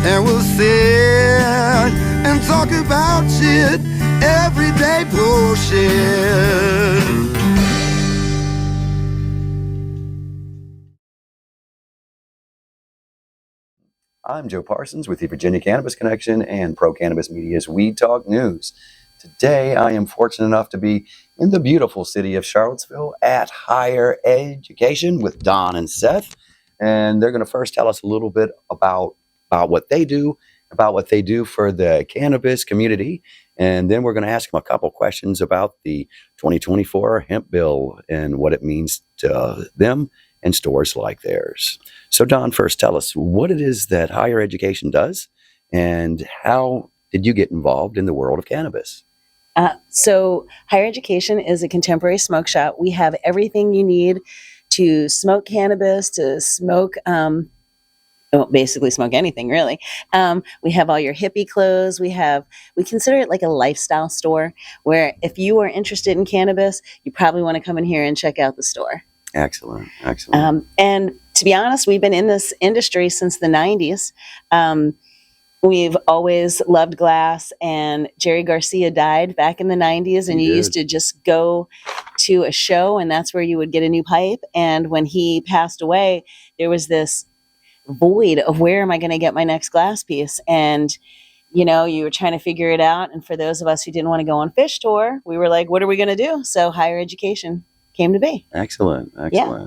and we'll sit and talk about shit, everyday bullshit. I'm Joe Parsons with the Virginia Cannabis Connection and Pro Cannabis Media's Weed Talk News. Today, I am fortunate enough to be in the beautiful city of Charlottesville at Higher Education with Don and Seth. And they're going to first tell us a little bit about what they do, for the cannabis community. And then we're going to ask them a couple questions about the 2024 hemp bill and what it means to them and stores like theirs. So Don, first tell us what it is that Higher Education does and how did you get involved in the world of cannabis? So Higher Education is a contemporary smoke shop. We have everything you need to smoke cannabis, to smoke, basically smoke anything really. We have all your hippie clothes. We consider it like a lifestyle store where if you are interested in cannabis, you probably want to come in here and check out the store. Excellent. And to be honest, we've been in this industry since the 90s. We've always loved glass, and Jerry Garcia died back in the 90s, and you used to just go to a show, and that's where you would get a new pipe. And when he passed away, there was this void of where am I going to get my next glass piece? And you were trying to figure it out. And for those of us who didn't want to go on fish tour, we were like, what are we going to do? So Higher Education came to be. Excellent. Yeah.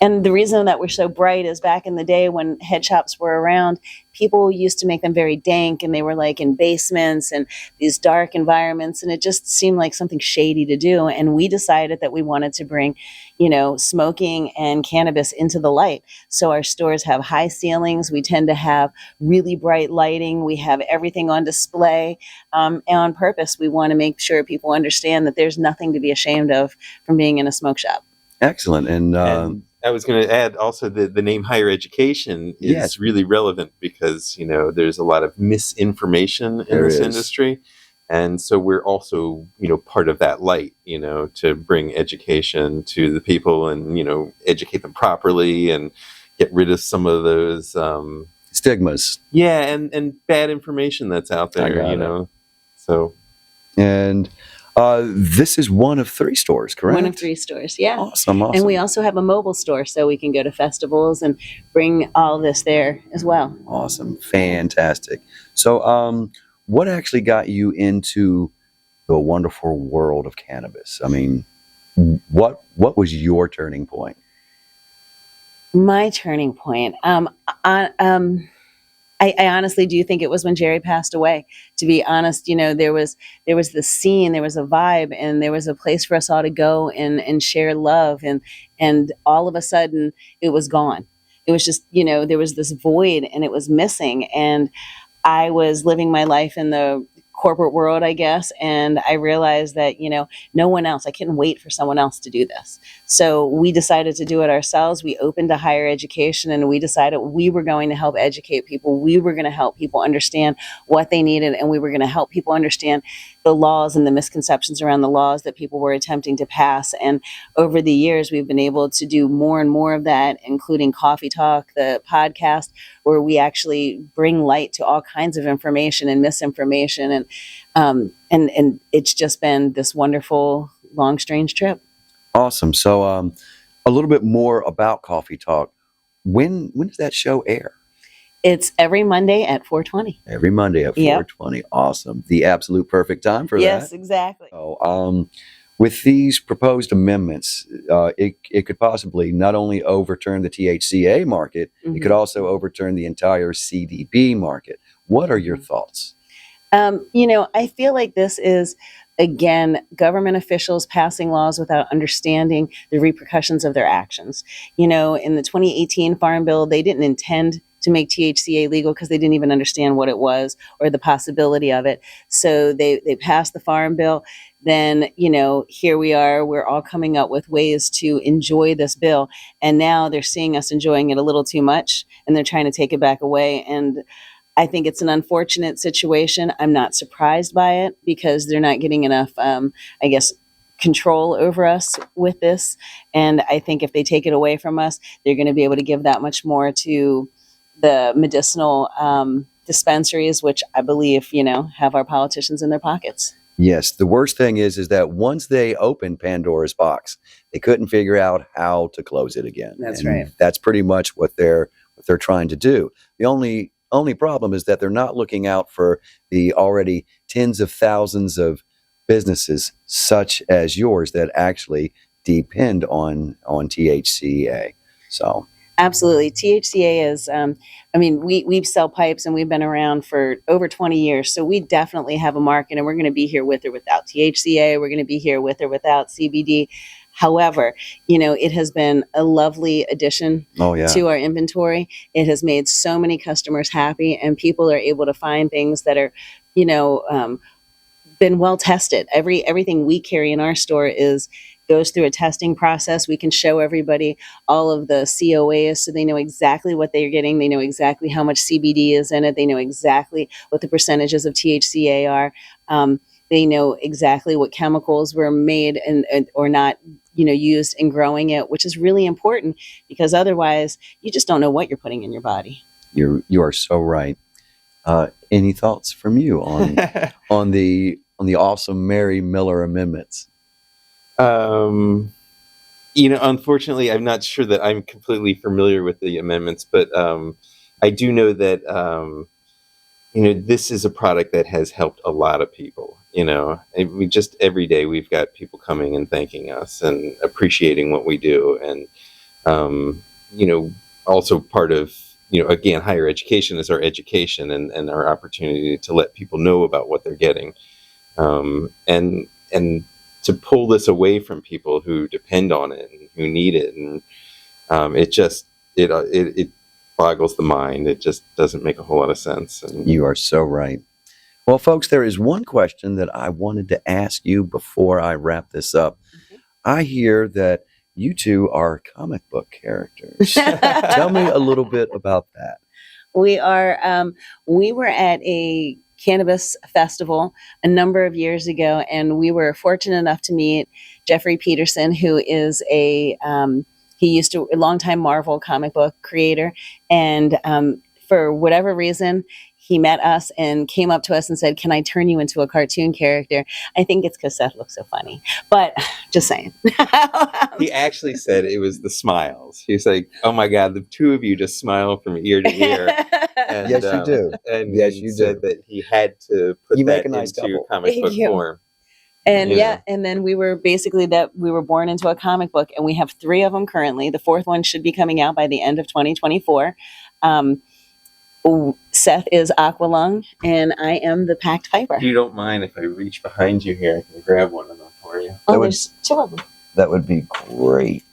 And the reason that we're so bright is back in the day when head shops were around, people used to make them very dank, and they were like in basements and these dark environments, and it just seemed like something shady to do. And we decided that we wanted to bring, smoking and cannabis into the light. So our stores have high ceilings. We tend to have really bright lighting. We have everything on display. And on purpose, we want to make sure people understand that there's nothing to be ashamed of from being in a smoke shop. Excellent. And I was going to add also the name Higher Education is really relevant because, there's a lot of misinformation in this industry. And so we're also, part of that light, to bring education to the people and, educate them properly and get rid of some of those stigmas. Yeah. And bad information that's out there, So. And this is one of 3 stores, correct? One of 3 stores, yeah. Awesome. And we also have a mobile store, so we can go to festivals and bring all this there as well. Awesome. Fantastic. So what actually got you into the wonderful world of cannabis? I mean, what was your turning point? My turning point? I honestly do think it was when Jerry passed away. To be honest, there was this scene, there was a vibe, and there was a place for us all to go and share love. And all of a sudden, it was gone. It was just, there was this void, and it was missing. And I was living my life in the corporate world, I guess. And I realized that, no one else, I couldn't wait for someone else to do this. So we decided to do it ourselves. We opened a Higher Education, and we decided we were going to help educate people. We were going to help people understand what they needed. And we were going to help people understand the laws and the misconceptions around the laws that people were attempting to pass. And over the years, we've been able to do more and more of that, including Coffee Talk, the podcast, where we actually bring light to all kinds of information and misinformation. And it's just been this wonderful, long, strange trip. Awesome. So a little bit more about Coffee Talk. When does that show air? It's every Monday at 4:20. Every Monday at 4:20. Yep. Awesome. The absolute perfect time for that. Yes, exactly. So, with these proposed amendments, it could possibly not only overturn the THCA market, it could also overturn the entire CBD market. What are your thoughts? I feel like this is, again, government officials passing laws without understanding the repercussions of their actions. In the 2018 Farm Bill, they didn't intend to make THCA legal because they didn't even understand what it was or the possibility of it. So they passed the Farm Bill. Then, here we are, we're all coming up with ways to enjoy this bill. And now they're seeing us enjoying it a little too much, and they're trying to take it back away. And I think it's an unfortunate situation. I'm not surprised by it because they're not getting enough, control over us with this. And I think if they take it away from us, they're going to be able to give that much more to the medicinal dispensaries, which I believe, have our politicians in their pockets. Yes, the worst thing is that once they opened Pandora's box, they couldn't figure out how to close it again. That's And right. That's pretty much what they're trying to do. The only problem is that they're not looking out for the already tens of thousands of businesses such as yours that actually depend on THCA. So Absolutely. THCA is, we sell pipes and we've been around for over 20 years. So we definitely have a market, and we're going to be here with or without THCA. We're going to be here with or without CBD. However, it has been a lovely addition to our inventory. It has made so many customers happy, and people are able to find things that are, been well tested. Everything we carry in our store goes through a testing process. We can show everybody all of the COAs so they know exactly what they're getting. They know exactly how much CBD is in it. They know exactly what the percentages of THCA are. They know exactly what chemicals were made and or not, used in growing it, which is really important, because otherwise you just don't know what you're putting in your body. You are so right. Any thoughts from you on on the awesome Mary Miller amendments? Unfortunately, I'm not sure that I'm completely familiar with the amendments, but I do know that this is a product that has helped a lot of people. We just every day we've got people coming and thanking us and appreciating what we do, and also part of again, higher education is our education and our opportunity to let people know about what they're getting, and to pull this away from people who depend on it and who need it. And it boggles the mind. It just doesn't make a whole lot of sense. And you are so right. Well, folks, there is one question that I wanted to ask you before I wrap this up. Okay. I hear that you two are comic book characters. Tell me a little bit about that. We are. We were at a Cannabis festival a number of years ago, and we were fortunate enough to meet Jeffrey Peterson, who is a longtime Marvel comic book creator, and for whatever reason, he met us and came up to us and said, "Can I turn you into a cartoon character?" I think it's because Seth looks so funny, but just saying. He actually said it was the smiles. He's like, "Oh my God, the two of you just smile from ear to ear." And, yes, you do. And yes, he you said do. that he had to put You that make a nice into couple. comic book form. And and then we were born into a comic book, and we have 3 of them currently. The 4th one should be coming out by the end of 2024. Seth is Aqualung, and I am the Packed Piper. If you don't mind, if I reach behind you here, I can grab one of them for you. There's 2 of them. That would be great.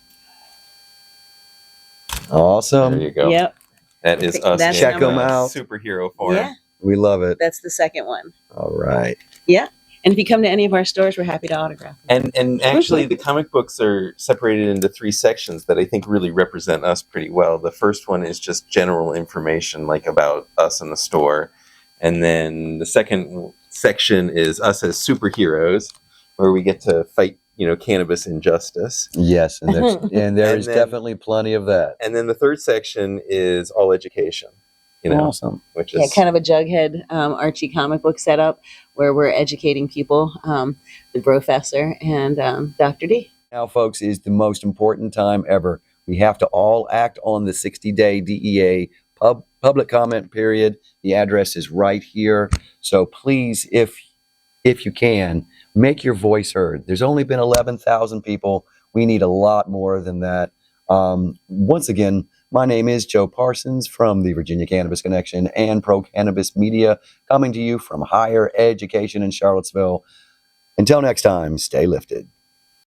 Awesome. There you go. Yep. That is us. That's Check them out. Superhero form. Yeah, We love it. that's the 2nd one. All right. Yeah. And if you come to any of our stores, we're happy to autograph them. And actually, the comic books are separated into 3 sections that I think really represent us pretty well. The first one is just general information, like about us in the store. And then the second section is us as superheroes, where we get to fight, cannabis injustice. Yes, and there is then- definitely plenty of that. And then the third section is all education, Awesome. which Yeah, is kind of a Jughead Archie comic book setup where we're educating people, the Professor and Dr. D. Now, folks, is the most important time ever. We have to all act on the 60-day DEA public comment period. The address is right here. So please, if you can, make your voice heard. There's only been 11,000 people. We need a lot more than that. Once again, my name is Joe Parsons from the Virginia Cannabis Connection and Pro Cannabis Media, coming to you from higher education in Charlottesville. Until next time, stay lifted.